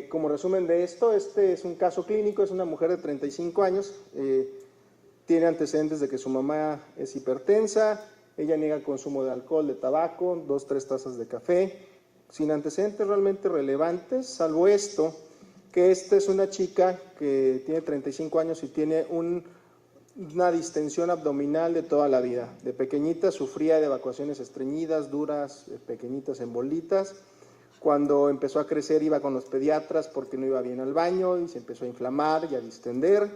Como resumen de esto, este es un caso clínico, es una mujer de 35 años, tiene antecedentes de que su mamá es hipertensa, ella niega el consumo de alcohol, de tabaco, 2-3 tazas de café, sin antecedentes realmente relevantes, salvo esto, que esta es una chica que tiene 35 años y tiene una distensión abdominal de toda la vida. De pequeñita sufría de evacuaciones estreñidas, duras, pequeñitas en bolitas. Cuando empezó a crecer iba con los pediatras porque no iba bien al baño y se empezó a inflamar y a distender.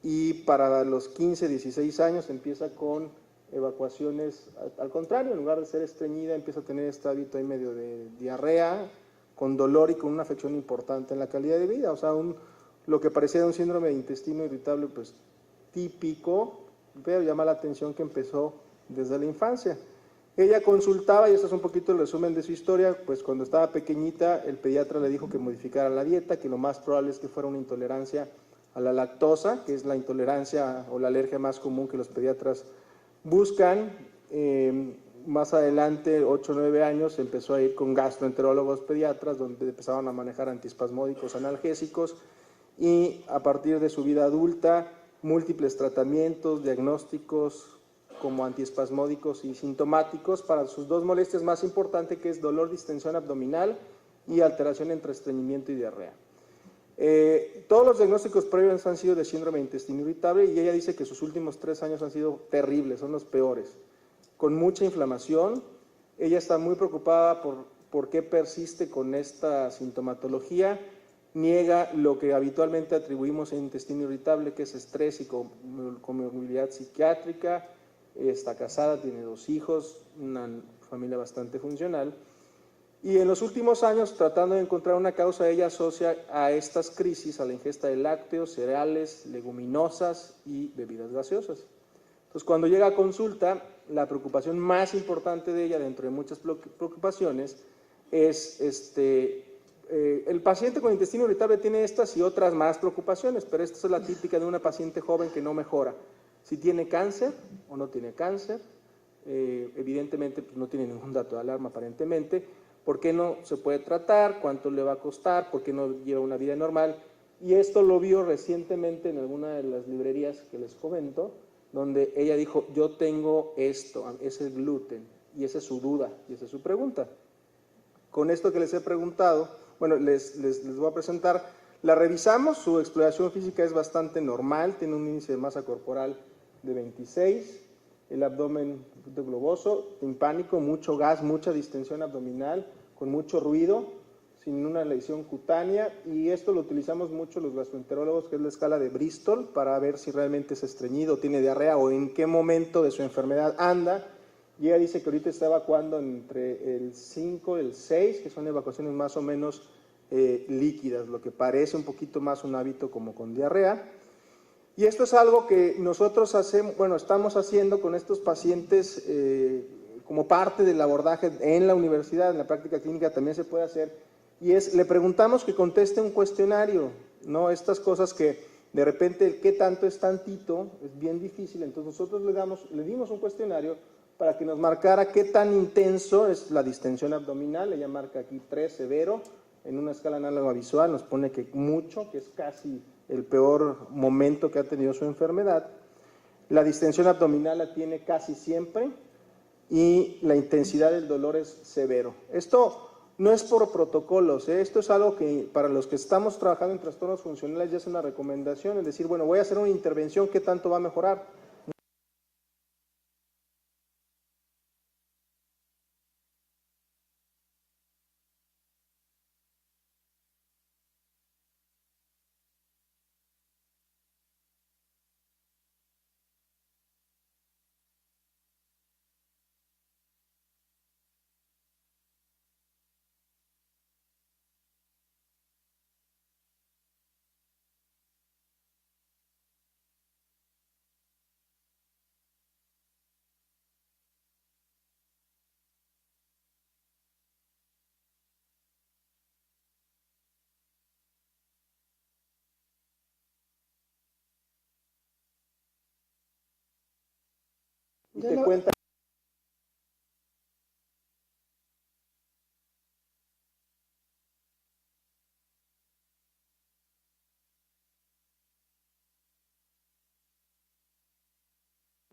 Y para los 15, 16 años empieza con evacuaciones al contrario, en lugar de ser estreñida empieza a tener este hábito ahí medio de diarrea, con dolor y con una afección importante en la calidad de vida. O sea, lo que parecía un síndrome de intestino irritable, pues típico, pero llama la atención que empezó desde la infancia. Ella consultaba, y esto es un poquito el resumen de su historia, pues cuando estaba pequeñita el pediatra le dijo que modificara la dieta, que lo más probable es que fuera una intolerancia a la lactosa, que es la intolerancia o la alergia más común que los pediatras buscan. Más adelante, 8 o 9 años, empezó a ir con gastroenterólogos pediatras, donde empezaban a manejar antiespasmódicos, analgésicos, y a partir de su vida adulta, múltiples tratamientos, diagnósticos como antiespasmódicos y sintomáticos para sus dos molestias más importantes, que es dolor, distensión abdominal y alteración entre estreñimiento y diarrea. Todos los diagnósticos previos han sido de síndrome de intestino irritable y ella dice que sus últimos 3 años han sido terribles, son los peores, con mucha inflamación. Ella está muy preocupada por qué persiste con esta sintomatología, niega lo que habitualmente atribuimos a intestino irritable, que es estrés y comorbilidad psiquiátrica. Está casada, tiene 2 hijos, una familia bastante funcional. Y en los últimos años, tratando de encontrar una causa, ella asocia a estas crisis a la ingesta de lácteos, cereales, leguminosas y bebidas gaseosas. Entonces, cuando llega a consulta, la preocupación más importante de ella, dentro de muchas preocupaciones, es el paciente con intestino irritable tiene estas y otras más preocupaciones, pero esta es la típica de una paciente joven que no mejora. Si tiene cáncer o no tiene cáncer, evidentemente pues, no tiene ningún dato de alarma aparentemente. ¿Por qué no se puede tratar? ¿Cuánto le va a costar? ¿Por qué no lleva una vida normal? Y esto lo vio recientemente en alguna de las librerías que les comento, donde ella dijo, yo tengo esto, es el gluten, y esa es su duda, y esa es su pregunta. Con esto que les he preguntado, bueno, les voy a presentar, la revisamos, su exploración física es bastante normal, tiene un índice de masa corporal de 26, el abdomen un poquito globoso, timpánico, mucho gas, mucha distensión abdominal, con mucho ruido, sin una lesión cutánea, y esto lo utilizamos mucho los gastroenterólogos, que es la escala de Bristol, para ver si realmente es estreñido, tiene diarrea o en qué momento de su enfermedad anda. Y ella dice que ahorita está evacuando entre el 5 y el 6, que son evacuaciones más o menos líquidas, lo que parece un poquito más un hábito como con diarrea. Y esto es algo que nosotros estamos haciendo con estos pacientes como parte del abordaje en la universidad, en la práctica clínica también se puede hacer, y le preguntamos que conteste un cuestionario, ¿no? Estas cosas que de repente, ¿qué tanto es tantito? Es bien difícil, entonces nosotros le dimos un cuestionario para que nos marcara qué tan intenso es la distensión abdominal. Ella marca aquí 3, severo, en una escala análoga visual nos pone que mucho, que es casi el peor momento que ha tenido su enfermedad. La distensión abdominal la tiene casi siempre y la intensidad del dolor es severo. Esto no es por protocolos, esto es algo que para los que estamos trabajando en trastornos funcionales ya es una recomendación, es decir, bueno, voy a hacer una intervención, ¿qué tanto va a mejorar? Y te cuenta.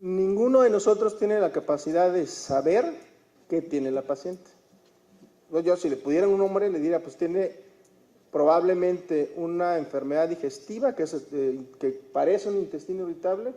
Ninguno de nosotros tiene la capacidad de saber qué tiene la paciente. Yo, si le pudiera un nombre, le diría, pues tiene probablemente una enfermedad digestiva que parece un intestino irritable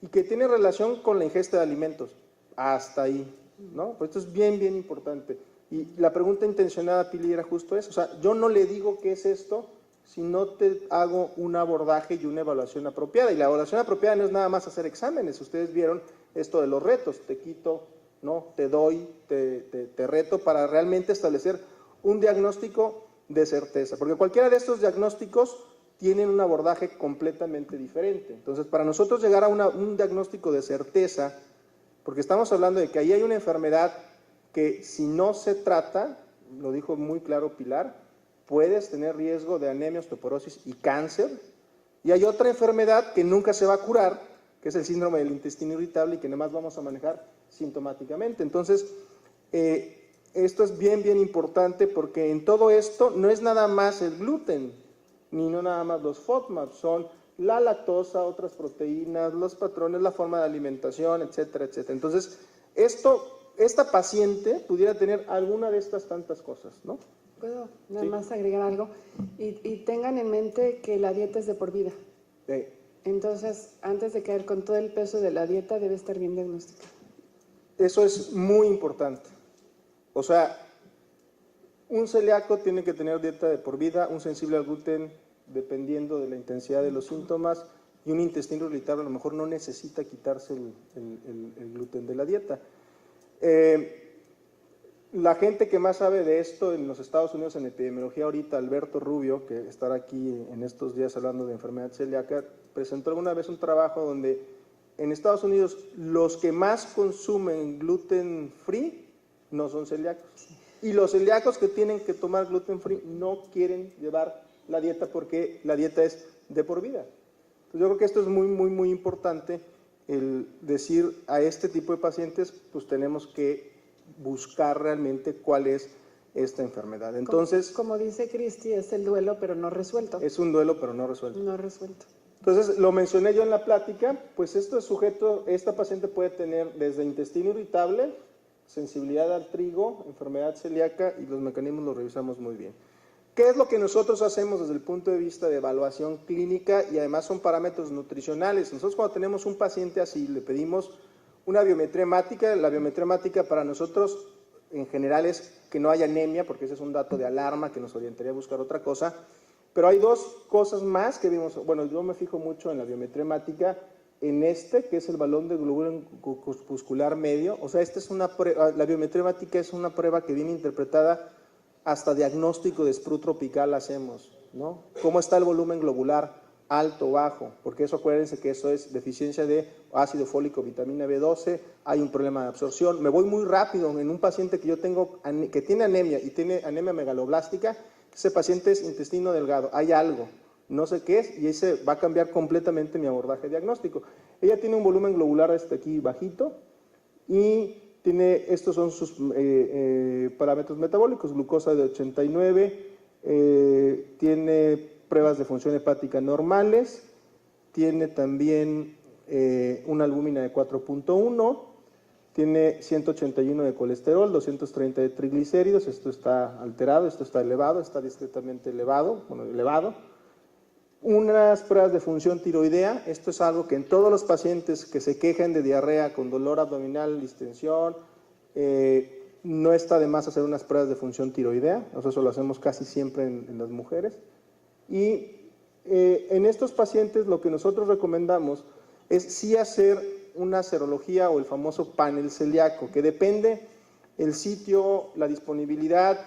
y que tiene relación con la ingesta de alimentos. Hasta ahí, ¿no? Pues esto es bien, bien importante. Y la pregunta intencionada, Pili, era justo eso. O sea, yo no le digo qué es esto si no te hago un abordaje y una evaluación apropiada. Y la evaluación apropiada no es nada más hacer exámenes. Ustedes vieron esto de los retos. Te quito, ¿no? Te doy, te reto para realmente establecer un diagnóstico de certeza. Porque cualquiera de estos diagnósticos tienen un abordaje completamente diferente. Entonces, para nosotros llegar a un diagnóstico de certeza, porque estamos hablando de que ahí hay una enfermedad que si no se trata, lo dijo muy claro Pilar, puedes tener riesgo de anemia, osteoporosis y cáncer. Y hay otra enfermedad que nunca se va a curar, que es el síndrome del intestino irritable y que nada más vamos a manejar sintomáticamente. Entonces, esto es bien, bien importante porque en todo esto no es nada más el gluten, ni no nada más los FODMAP, son la lactosa, otras proteínas, los patrones, la forma de alimentación, etcétera, etcétera. Entonces, esta paciente pudiera tener alguna de estas tantas cosas, ¿no? ¿Puedo nada Sí. más agregar algo? Y tengan en mente que la dieta es de por vida. Sí. Entonces, antes de caer con todo el peso de la dieta, debe estar bien diagnosticada. Eso es muy importante. O sea, un celíaco tiene que tener dieta de por vida, un sensible al gluten dependiendo de la intensidad de los síntomas, y un intestino irritable a lo mejor no necesita quitarse el gluten de la dieta. La gente que más sabe de esto en los Estados Unidos en epidemiología ahorita, Alberto Rubio, que estará aquí en estos días hablando de enfermedad celíaca, presentó alguna vez un trabajo donde en Estados Unidos los que más consumen gluten free no son celíacos. Y los celíacos que tienen que tomar gluten free no quieren llevar la dieta porque la dieta es de por vida. Entonces yo creo que esto es muy, muy, muy importante, el decir a este tipo de pacientes, pues tenemos que buscar realmente cuál es esta enfermedad. Entonces, como dice Cristi, es el duelo pero no resuelto. Es un duelo pero no resuelto. No resuelto. Entonces, lo mencioné yo en la plática, pues esta paciente puede tener desde intestino irritable, sensibilidad al trigo, enfermedad celíaca, y los mecanismos los revisamos muy bien. ¿Qué es lo que nosotros hacemos desde el punto de vista de evaluación clínica? Y además son parámetros nutricionales. Nosotros cuando tenemos un paciente así, le pedimos una biometría hemática. La biometría hemática para nosotros en general es que no haya anemia, porque ese es un dato de alarma que nos orientaría a buscar otra cosa. Pero hay dos cosas más que vimos. Bueno, yo me fijo mucho en la biometría hemática, en que es el balón de glóbulo corpuscular medio. O sea, la biometría hemática es una prueba que viene interpretada, hasta diagnóstico de sprue tropical hacemos, ¿no? ¿Cómo está el volumen globular? Alto, bajo, porque eso acuérdense que eso es deficiencia de ácido fólico, vitamina B12, hay un problema de absorción. Me voy muy rápido en un paciente que yo tengo, que tiene anemia y tiene anemia megaloblástica. Ese paciente es intestino delgado, hay algo, no sé qué es, y ese va a cambiar completamente mi abordaje diagnóstico. Ella tiene un volumen globular aquí bajito y estos son sus parámetros metabólicos, glucosa de 89, tiene pruebas de función hepática normales, tiene también una albúmina de 4.1, tiene 181 de colesterol, 230 de triglicéridos. Esto está alterado, esto está elevado, está discretamente elevado, unas pruebas de función tiroidea. Esto es algo que en todos los pacientes que se quejan de diarrea con dolor abdominal, distensión, no está de más hacer unas pruebas de función tiroidea. Nosotros eso lo hacemos casi siempre en las mujeres. Y en estos pacientes lo que nosotros recomendamos es sí hacer una serología o el famoso panel celíaco, que depende el sitio, la disponibilidad.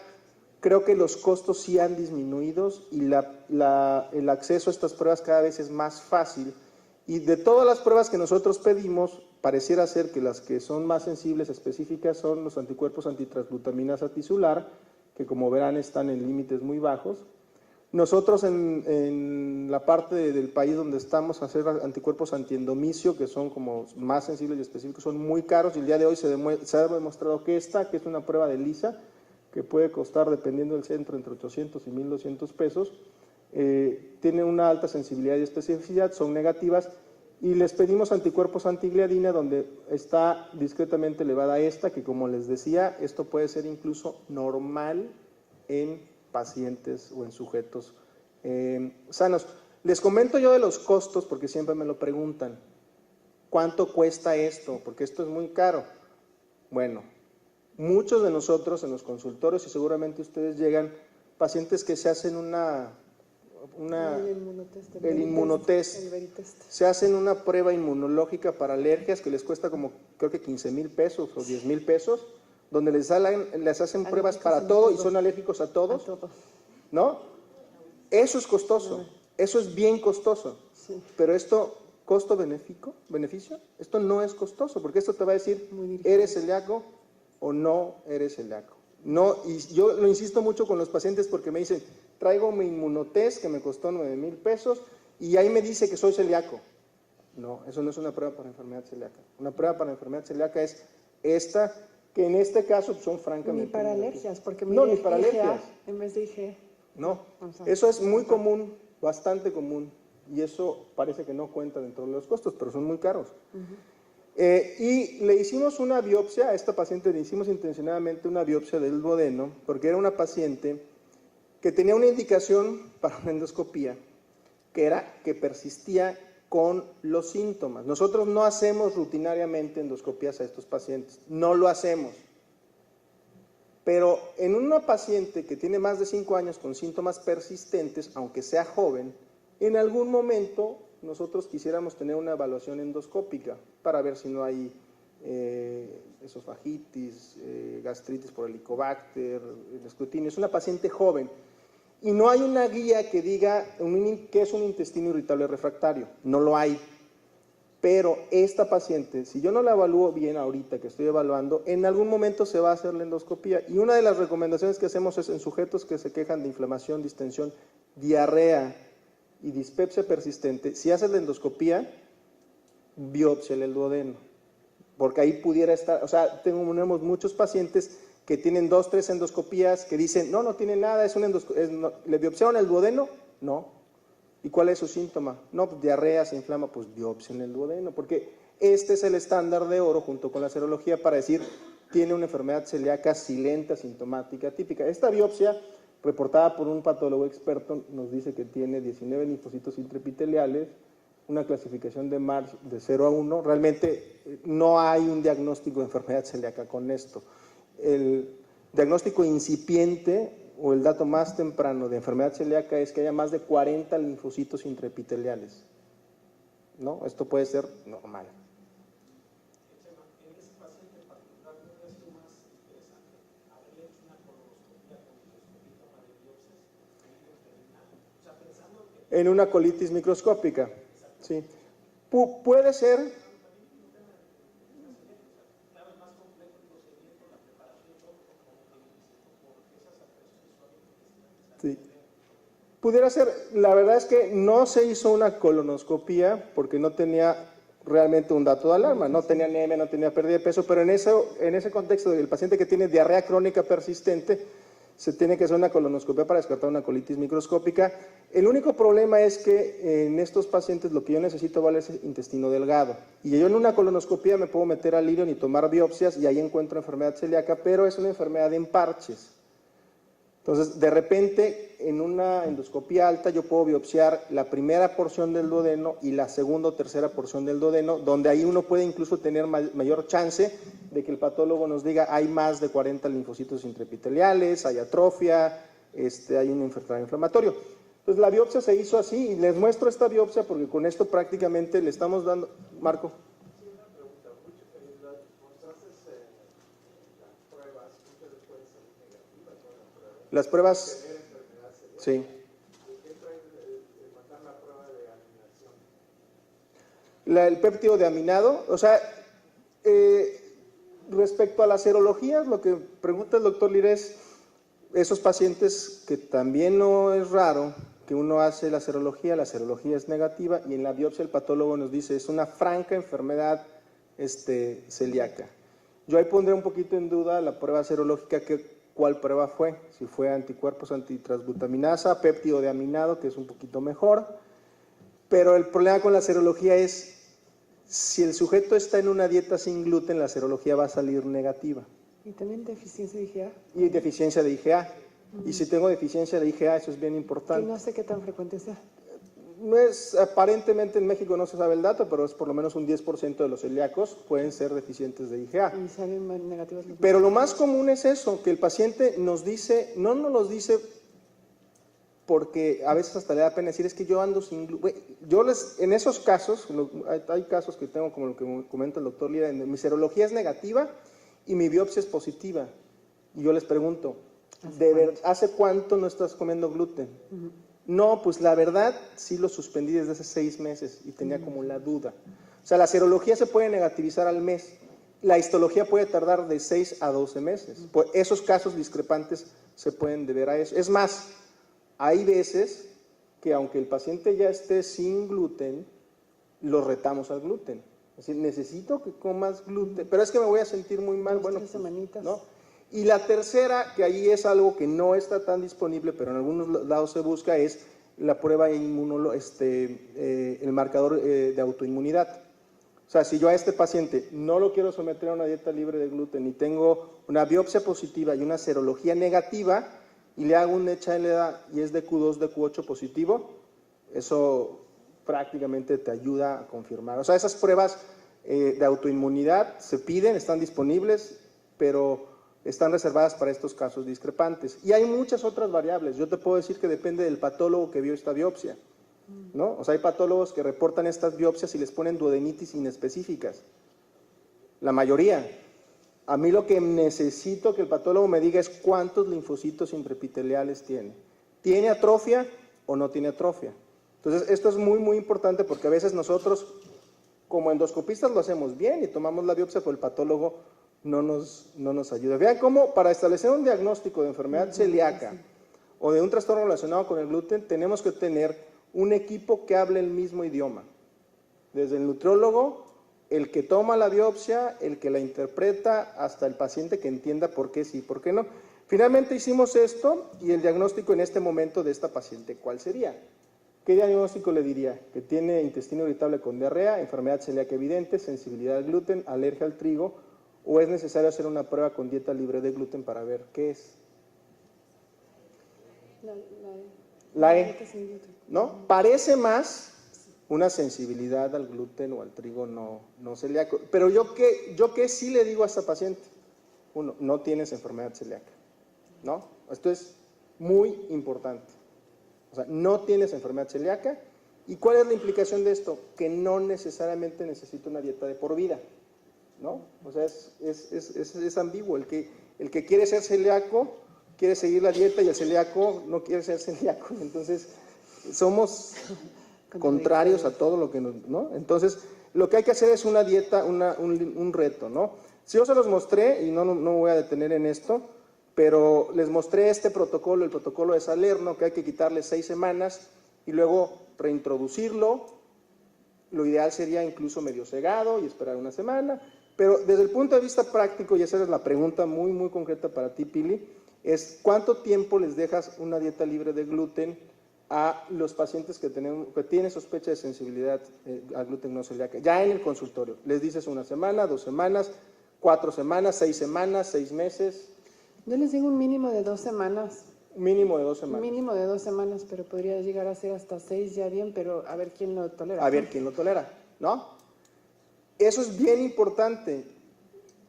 Creo que los costos sí han disminuido y el acceso a estas pruebas cada vez es más fácil. Y de todas las pruebas que nosotros pedimos, pareciera ser que las que son más sensibles, específicas, son los anticuerpos antitransglutaminasa tisular, que como verán están en límites muy bajos. Nosotros en la parte del país donde estamos, hacer anticuerpos antiendomicio, que son como más sensibles y específicos, son muy caros, y el día de hoy se ha demostrado que que es una prueba de ELISA, que puede costar, dependiendo del centro, entre 800 y 1,200 pesos, tiene una alta sensibilidad y especificidad, son negativas, y les pedimos anticuerpos antigliadina, donde está discretamente elevada esta, que como les decía, esto puede ser incluso normal en pacientes o en sujetos sanos. Les comento yo de los costos, porque siempre me lo preguntan. ¿Cuánto cuesta esto? Porque esto es muy caro. Bueno, muchos de nosotros en los consultorios, y seguramente ustedes llegan, pacientes que se hacen el inmunotest, se hacen una prueba inmunológica para alergias que les cuesta como creo que 15,000 pesos o 10,000 pesos, donde les hacen pruebas para todo y son alérgicos a todos, ¿no? Eso es costoso, eso es bien costoso, pero esto, ¿costo-beneficio? Esto no es costoso, porque esto te va a decir, ¿eres celíaco o no eres celíaco? No, y yo lo insisto mucho con los pacientes porque me dicen, traigo mi inmunotest que me costó 9,000 pesos y ahí me dice que soy celíaco. No, eso no es una prueba para enfermedad celíaca. Una prueba para enfermedad celíaca es esta, que en este caso son francamente... Ni para alergias, porque no, ni para alergias. En vez de IgE. No, eso es muy común, bastante común, y eso parece que no cuenta dentro de los costos, pero son muy caros. Y le hicimos una biopsia, a esta paciente le hicimos intencionadamente una biopsia del duodeno, porque era una paciente que tenía una indicación para una endoscopía, que era que persistía con los síntomas. Nosotros no hacemos rutinariamente endoscopías a estos pacientes, no lo hacemos. Pero en una paciente que tiene más de 5 años con síntomas persistentes, aunque sea joven, en algún momento nosotros quisiéramos tener una evaluación endoscópica para ver si no hay esofagitis, gastritis por helicobacter, el escrutinio. Es una paciente joven y no hay una guía que diga qué es un intestino irritable refractario, no lo hay. Pero esta paciente, si yo no la evalúo bien ahorita que estoy evaluando, en algún momento se va a hacer la endoscopía. Y una de las recomendaciones que hacemos es en sujetos que se quejan de inflamación, distensión, diarrea y dispepsia persistente, si haces la endoscopía, biópsiale el duodeno. Porque ahí pudiera estar, o sea, tenemos muchos pacientes que tienen 2, 3 endoscopías que dicen, no tiene nada, ¿le biopsiaron el duodeno? No. ¿Y cuál es su síntoma? No, pues diarrea, se inflama, pues biopsia en el duodeno, porque este es el estándar de oro junto con la serología para decir, tiene una enfermedad celíaca silenta, sintomática, típica. Esta biopsia, reportada por un patólogo experto, nos dice que tiene 19 linfocitos intraepiteliales, una clasificación de Marsh de 0 a 1. Realmente no hay un diagnóstico de enfermedad celíaca con esto. El diagnóstico incipiente o el dato más temprano de enfermedad celíaca es que haya más de 40 linfocitos intraepiteliales, ¿no? Esto puede ser normal. En ese paciente particular, ¿no es más interesante haberle hecho una colonoscopia con microscopía de biopsias terminal? O sea, pensando que... En una colitis microscópica, sí. Puede ser... Sí. Pudiera ser, la verdad es que no se hizo una colonoscopía porque no tenía realmente un dato de alarma, no tenía anemia, no tenía pérdida de peso, pero en ese contexto del paciente que tiene diarrea crónica persistente, se tiene que hacer una colonoscopia para descartar una colitis microscópica. El único problema es que en estos pacientes lo que yo necesito es intestino delgado, y yo en una colonoscopia me puedo meter al Irion y tomar biopsias y ahí encuentro enfermedad celíaca, pero es una enfermedad en parches. Entonces, de repente, en una endoscopía alta yo puedo biopsiar la primera porción del duodeno y la segunda o tercera porción del duodeno, donde ahí uno puede incluso tener mayor chance de que el patólogo nos diga hay más de 40 linfocitos intraepiteliales, hay atrofia, hay un enfermedad inflamatorio. Entonces, la biopsia se hizo así y les muestro esta biopsia porque con esto prácticamente le estamos dando... Marco. Las pruebas, sí. El péptido de aminado, o sea, respecto a las serologías, lo que pregunta el doctor Lirés, esos pacientes que también no es raro que uno hace la serología es negativa y en la biopsia el patólogo nos dice es una franca enfermedad celíaca. Yo ahí pondré un poquito en duda la prueba serológica ¿cuál prueba fue? Si fue anticuerpos antitransglutaminasa, péptido de aminado, que es un poquito mejor, pero el problema con la serología es Si el sujeto está en una dieta sin gluten, la serología va a salir negativa. ¿Y también deficiencia de IgA? Y deficiencia de IgA. Y si tengo deficiencia de IgA, eso es bien Que importante. no sé qué tan frecuente sea. No es, aparentemente en México no se sabe el dato, pero es por lo menos un 10% de los celíacos pueden ser deficientes de IgA. Y salen negativos los Pero lo más común es eso, que el paciente nos dice, no nos los dice porque a veces hasta le da pena decir, es que yo ando sin gluten. Yo en esos casos, hay casos que tengo como lo que comenta el doctor Lira, mi serología es negativa y mi biopsia es positiva. Y yo les pregunto, ¿hace cuánto no estás comiendo gluten? No, pues la verdad sí lo suspendí desde hace 6 meses y tenía como la duda. O sea, la serología se puede negativizar al mes. La histología puede tardar de 6 a 12 meses. Pues esos casos discrepantes se pueden deber a eso. Es más, hay veces que aunque el paciente ya esté sin gluten, lo retamos al gluten. Es decir, necesito que comas gluten, pero es que me voy a sentir muy mal. 2, Bueno, 3 pues, semanitas. ¿no? Y la tercera, que ahí es algo que no está tan disponible, pero en algunos lados se busca, es la prueba el marcador de autoinmunidad. O sea, si yo a este paciente no lo quiero someter a una dieta libre de gluten y tengo una biopsia positiva y una serología negativa y le hago un HLA y es de Q2, de Q8 positivo, eso prácticamente te ayuda a confirmar. O sea, esas pruebas de autoinmunidad se piden, están disponibles, pero están reservadas para estos casos discrepantes. Y hay muchas otras variables. Yo te puedo decir que depende del patólogo que vio esta biopsia, ¿no? O sea, hay patólogos que reportan estas biopsias y les ponen duodenitis inespecíficas. La mayoría. A mí lo que necesito que el patólogo me diga es cuántos linfocitos intraepiteliales tiene. ¿Tiene atrofia o no tiene atrofia? Entonces, esto es muy, muy importante porque a veces nosotros, como endoscopistas, lo hacemos bien y tomamos la biopsia, pero el patólogo no nos ayuda. Vean cómo para establecer un diagnóstico de enfermedad celíaca o de un trastorno relacionado con el gluten, tenemos que tener un equipo que hable el mismo idioma. Desde el nutriólogo, el que toma la biopsia, el que la interpreta, hasta el paciente que entienda por qué sí y por qué no. Finalmente hicimos esto y el diagnóstico en este momento de esta paciente, ¿cuál sería? ¿Qué diagnóstico le diría? Que tiene intestino irritable con diarrea, enfermedad celíaca evidente, sensibilidad al gluten, alergia al trigo, o es necesario hacer una prueba con dieta libre de gluten para ver qué es. La E, ¿no? Parece más una sensibilidad al gluten o al trigo no celíaco. Pero yo qué sí le digo a esta paciente. Uno, no tienes enfermedad celíaca, ¿no? Esto es muy importante. O sea, no tienes enfermedad celíaca. ¿Y cuál es la implicación de esto? Que no necesariamente necesito una dieta de por vida, ¿no? O sea, es ambiguo. El que quiere ser celíaco quiere seguir la dieta y el celíaco no quiere ser celíaco. Entonces, somos contrarios a todo lo que nos, ¿no? Entonces, lo que hay que hacer es una dieta, un reto, ¿no? Si yo se los mostré, y no me voy a detener en esto, pero les mostré este protocolo, el protocolo de Salerno, que hay que quitarle 6 semanas y luego reintroducirlo. Lo ideal sería incluso medio cegado y esperar una semana. Pero desde el punto de vista práctico, y esa es la pregunta muy, muy concreta para ti, Pili, es ¿cuánto tiempo les dejas una dieta libre de gluten a los pacientes que tienen sospecha de sensibilidad al gluten no celíaca? Ya en el consultorio, les dices 1 semana, 2 semanas, 4 semanas, 6 semanas, 6 meses. Yo les digo un mínimo de 2 semanas. Mínimo de 2 semanas. Mínimo de 2 semanas, pero podría llegar a ser hasta 6 ya bien, pero a ver quién lo tolera. A ver quién lo tolera, ¿no? Eso es bien importante.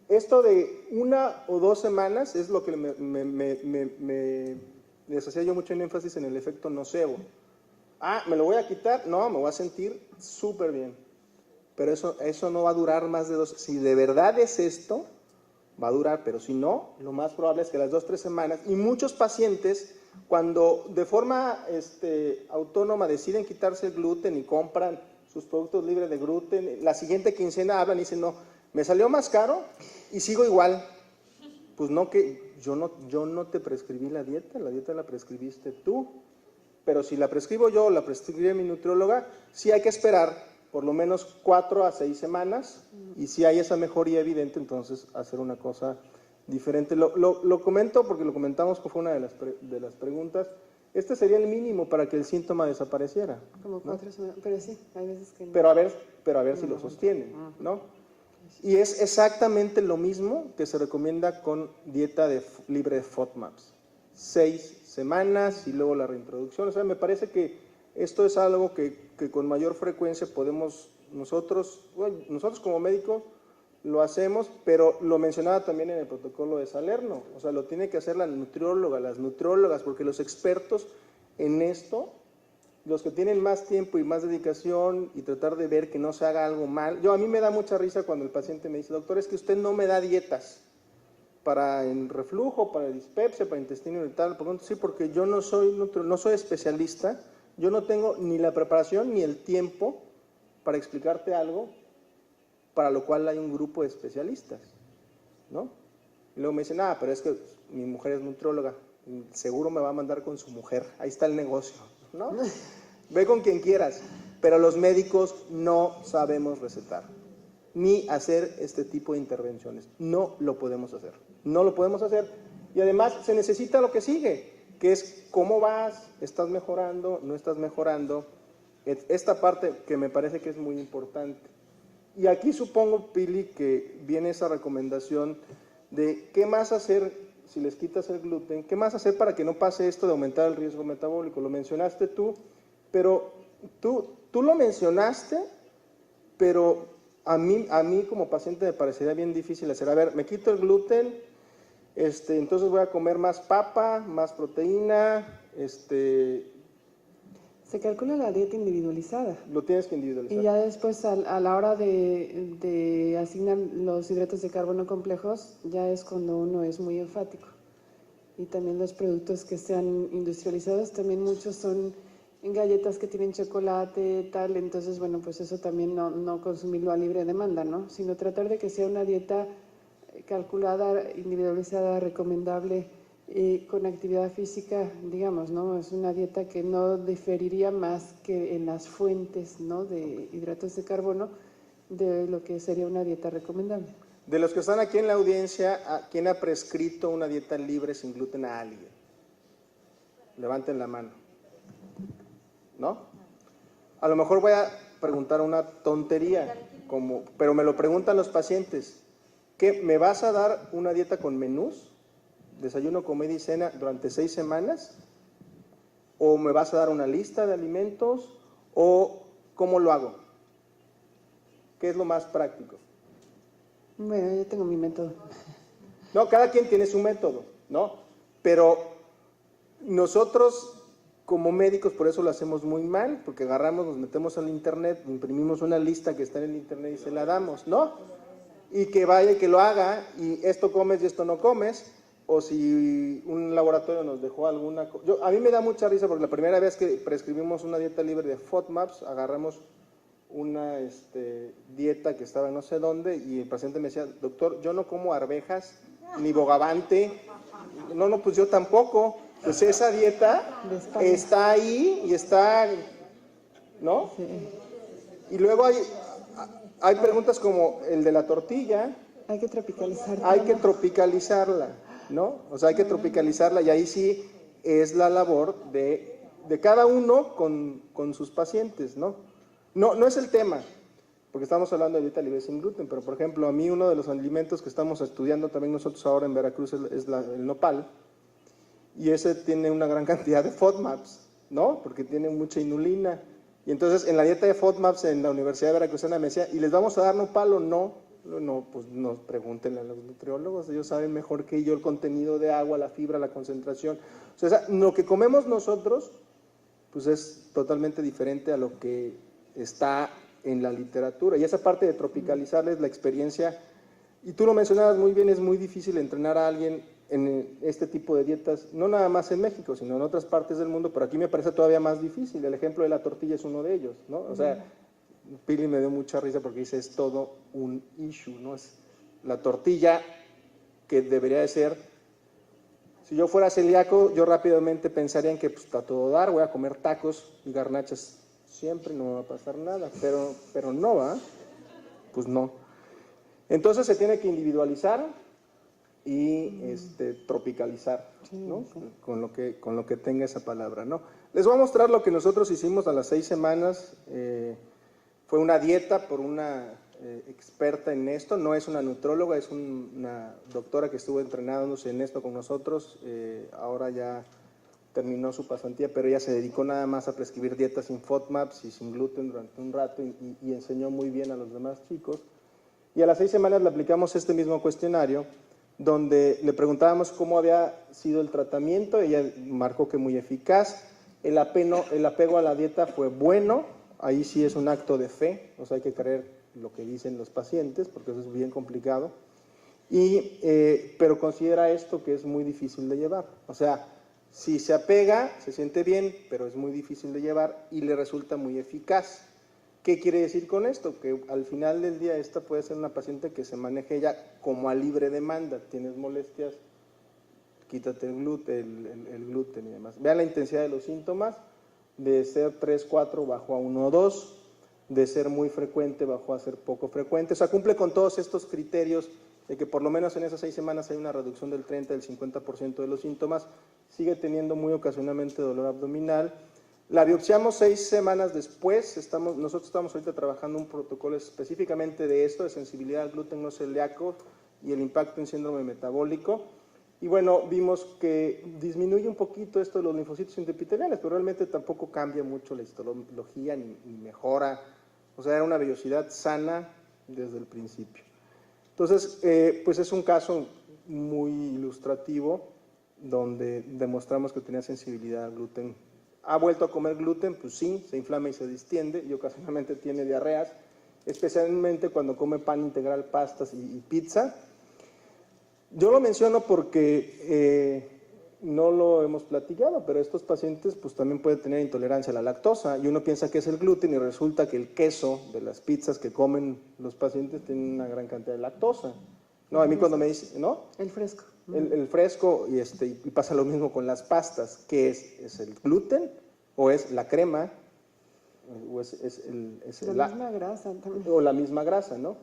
Esto de 1 o 2 semanas es lo que les hacía yo mucho énfasis en el efecto nocebo. Ah, ¿me lo voy a quitar? No, me voy a sentir súper bien. Pero eso no va a durar más de 2. Si de verdad es esto, va a durar, pero si no, lo más probable es que las 2 o 3 semanas, y muchos pacientes, cuando de forma autónoma deciden quitarse el gluten y compran sus productos libres de gluten, la siguiente quincena hablan y dicen, no, me salió más caro y sigo igual. Pues no, que yo no te prescribí la dieta la prescribiste tú. Pero si la prescribo yo, la prescribe mi nutrióloga, sí hay que esperar por lo menos 4 a 6 semanas, y si hay esa mejoría evidente, entonces hacer una cosa diferente. Lo comento porque lo comentamos, que fue una de las preguntas. Este sería el mínimo para que el síntoma desapareciera. Como 4 semanas, pero sí, hay veces que no. Pero a ver si lo sostiene, ¿no? Y es exactamente lo mismo que se recomienda con dieta libre de FODMAPs. 6 semanas y luego la reintroducción. O sea, me parece que esto es algo que con mayor frecuencia podemos nosotros como médicos lo hacemos, pero lo mencionaba también en el protocolo de Salerno. O sea, lo tiene que hacer la nutrióloga, las nutriólogas, porque los expertos en esto, los que tienen más tiempo y más dedicación y tratar de ver que no se haga algo mal. A mí me da mucha risa cuando el paciente me dice, doctor, es que usted no me da dietas para el reflujo, para el dispepsia, para el intestino irritable. Sí, porque yo no soy especialista, yo no tengo ni la preparación ni el tiempo para explicarte algo para lo cual hay un grupo de especialistas, ¿no? Y luego me dicen, pero es que mi mujer es nutrióloga, seguro me va a mandar con su mujer, ahí está el negocio, ¿no? Ve con quien quieras, pero los médicos no sabemos recetar, ni hacer este tipo de intervenciones, no lo podemos hacer, y además se necesita lo que sigue, que es cómo vas, estás mejorando, no estás mejorando, esta parte que me parece que es muy importante. Y aquí supongo, Pili, que viene esa recomendación de qué más hacer si les quitas el gluten, qué más hacer para que no pase esto de aumentar el riesgo metabólico. Lo mencionaste tú, pero tú lo mencionaste, pero a mí como paciente me parecería bien difícil hacer. A ver, me quito el gluten, entonces voy a comer más papa, más proteína, Se calcula la dieta individualizada. Lo tienes que individualizar. Y ya después, a la hora de asignar los hidratos de carbono complejos, ya es cuando uno es muy enfático. Y también los productos que sean industrializados, también muchos son en galletas que tienen chocolate, tal. Entonces, bueno, pues eso también no consumirlo a libre demanda, ¿no? Sino tratar de que sea una dieta calculada, individualizada, recomendable, con actividad física, digamos, ¿no? Es una dieta que no diferiría más que en las fuentes, ¿no?, de hidratos de carbono de lo que sería una dieta recomendable. De los que están aquí en la audiencia, ¿quién ha prescrito una dieta libre sin gluten a alguien? Levanten la mano. ¿No? A lo mejor voy a preguntar una tontería, pero me lo preguntan los pacientes. ¿Qué, me vas a dar una dieta con menús? Desayuno, comida y cena durante 6 semanas, o me vas a dar una lista de alimentos, o ¿cómo lo hago? ¿Qué es lo más práctico? Bueno, yo tengo mi método. No, cada quien tiene su método, ¿no? Pero nosotros como médicos por eso lo hacemos muy mal, porque agarramos, nos metemos al internet, imprimimos una lista que está en el internet y se la damos, ¿no? Y que vaya y que lo haga, y esto comes y esto no comes, o si un laboratorio nos dejó alguna cosa. A mí me da mucha risa porque la primera vez que prescribimos una dieta libre de FODMAPs, agarramos una dieta que estaba no sé dónde y el paciente me decía, doctor, yo no como arvejas ni bogavante. No, pues yo tampoco. Pues esa dieta está ahí y está, ¿no? Sí. Y luego hay preguntas como el de la tortilla. Hay que tropicalizarla. Hay que tropicalizarla, ¿no? O sea, hay que tropicalizarla y ahí sí es la labor de cada uno con sus pacientes, ¿no? No es el tema, porque estamos hablando de dieta libre sin gluten, pero por ejemplo, a mí uno de los alimentos que estamos estudiando también nosotros ahora en Veracruz es el nopal, y ese tiene una gran cantidad de FODMAPs, ¿no? Porque tiene mucha inulina. Y entonces en la dieta de FODMAPs en la Universidad de Veracruzana me decía, ¿y les vamos a dar nopal o no? No, pues nos pregúntenle a los nutriólogos, ellos saben mejor que yo el contenido de agua, la fibra, la concentración. O sea, lo que comemos nosotros, pues es totalmente diferente a lo que está en la literatura. Y esa parte de tropicalizarles la experiencia, y tú lo mencionabas muy bien, es muy difícil entrenar a alguien en este tipo de dietas, no nada más en México, sino en otras partes del mundo, pero aquí me parece todavía más difícil. El ejemplo de la tortilla es uno de ellos, ¿no? O sea, Pili me dio mucha risa porque dice, es todo un issue, ¿no? Es la tortilla que debería de ser, si yo fuera celíaco, yo rápidamente pensaría en que pues, está todo dar, voy a comer tacos y garnachas siempre, no me va a pasar nada, pero no, ¿va? Pues no. Entonces se tiene que individualizar y tropicalizar, Sí, ¿no? sí. Con lo que tenga esa palabra, ¿no? Les voy a mostrar lo que nosotros hicimos a las 6 semanas. Fue una dieta por una experta en esto, no es una nutróloga, es una doctora que estuvo entrenándose en esto con nosotros, ahora ya terminó su pasantía, pero ella se dedicó nada más a prescribir dietas sin FODMAPs y sin gluten durante un rato y enseñó muy bien a los demás chicos. Y a las 6 semanas le aplicamos este mismo cuestionario, donde le preguntábamos cómo había sido el tratamiento, ella marcó que muy eficaz, el apego a la dieta fue bueno, ahí sí es un acto de fe, o sea, hay que creer lo que dicen los pacientes, porque eso es bien complicado, pero considera esto que es muy difícil de llevar, o sea, si se apega, se siente bien, pero es muy difícil de llevar y le resulta muy eficaz. ¿Qué quiere decir con esto? Que al final del día esta puede ser una paciente que se maneje ya como a libre demanda. Tienes molestias, quítate el gluten y demás. Vean la intensidad de los síntomas, de ser 3, 4 bajó a 1 o 2, de ser muy frecuente bajó a ser poco frecuente. O sea, cumple con todos estos criterios de que por lo menos en esas 6 semanas hay una reducción del 30, del 50% de los síntomas. Sigue teniendo muy ocasionalmente dolor abdominal. La biopsiamos 6 semanas después, nosotros estamos ahorita trabajando un protocolo específicamente de esto, de sensibilidad al gluten no celíaco y el impacto en síndrome metabólico. Y bueno, vimos que disminuye un poquito esto de los linfocitos intraepiteliales, pero realmente tampoco cambia mucho la histología ni mejora. O sea, era una vellosidad sana desde el principio. Entonces, pues es un caso muy ilustrativo donde demostramos que tenía sensibilidad al gluten. ¿Ha vuelto a comer gluten? Pues sí, se inflama y se distiende y ocasionalmente tiene diarreas, especialmente cuando come pan integral, pastas y pizza. Yo lo menciono porque no lo hemos platicado, pero estos pacientes pues también pueden tener intolerancia a la lactosa y uno piensa que es el gluten y resulta que el queso de las pizzas que comen los pacientes tiene una gran cantidad de lactosa. No, a mí cuando me dicen, ¿no? El fresco. El fresco y pasa lo mismo con las pastas. ¿Qué es? ¿Es el gluten o es la crema? ¿O es La misma grasa también. o la misma grasa, ¿no?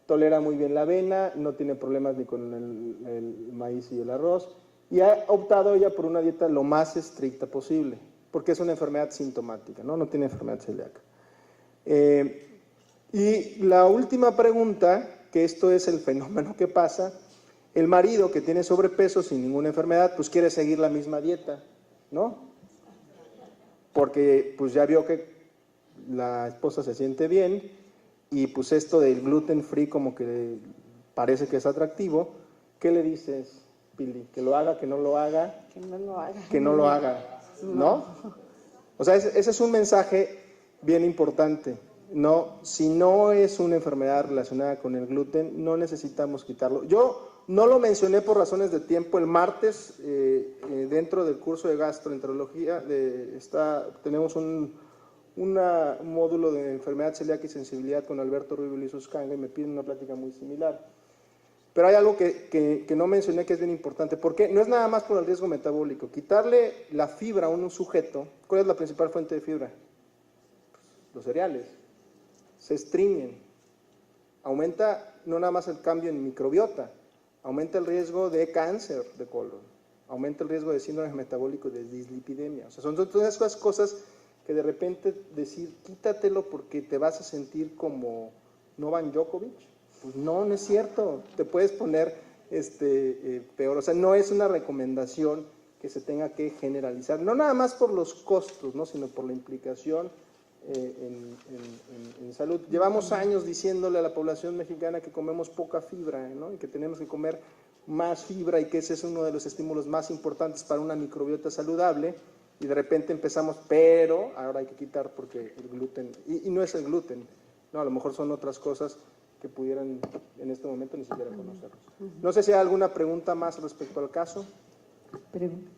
Tolera muy bien la avena, no tiene problemas ni con el maíz y el arroz, y ha optado ella por una dieta lo más estricta posible, porque es una enfermedad sintomática, ¿no? No tiene enfermedad celíaca. Y la última pregunta, que esto es el fenómeno que pasa, el marido que tiene sobrepeso sin ninguna enfermedad, pues quiere seguir la misma dieta, ¿no? Porque pues ya vio que la esposa se siente bien y pues esto del gluten free como que parece que es atractivo. ¿Qué le dices, Pili? ¿Que lo haga, que no lo haga? Que no lo haga. Que no lo haga, ¿no? O sea, ese es un mensaje bien importante. No, si no es una enfermedad relacionada con el gluten, no necesitamos quitarlo. Yo no lo mencioné por razones de tiempo. El martes, dentro del curso de gastroenterología, tenemos un módulo de enfermedad celíaca y sensibilidad con Alberto Rubio y Suscanga y me piden una plática muy similar. Pero hay algo que no mencioné que es bien importante, porque no es nada más por el riesgo metabólico. Quitarle la fibra a un sujeto, ¿cuál es la principal fuente de fibra? Los cereales. Se estreñen. Aumenta no nada más el cambio en microbiota, aumenta el riesgo de cáncer de colon, aumenta el riesgo de síndrome metabólico de dislipidemia. O sea, son todas esas cosas que de repente decir, quítatelo porque te vas a sentir como Novak Djokovic. Pues no es cierto, te puedes poner peor. O sea, no es una recomendación que se tenga que generalizar, no nada más por los costos, ¿no? Sino por la implicación en salud. Llevamos años diciéndole a la población mexicana que comemos poca fibra, ¿no? Y que tenemos que comer más fibra y que ese es uno de los estímulos más importantes para una microbiota saludable. Y de repente empezamos, pero ahora hay que quitar porque el gluten, y no es el gluten, no, a lo mejor son otras cosas que pudieran en este momento ni siquiera conocerlos. No sé si hay alguna pregunta más respecto al caso. Pregunta.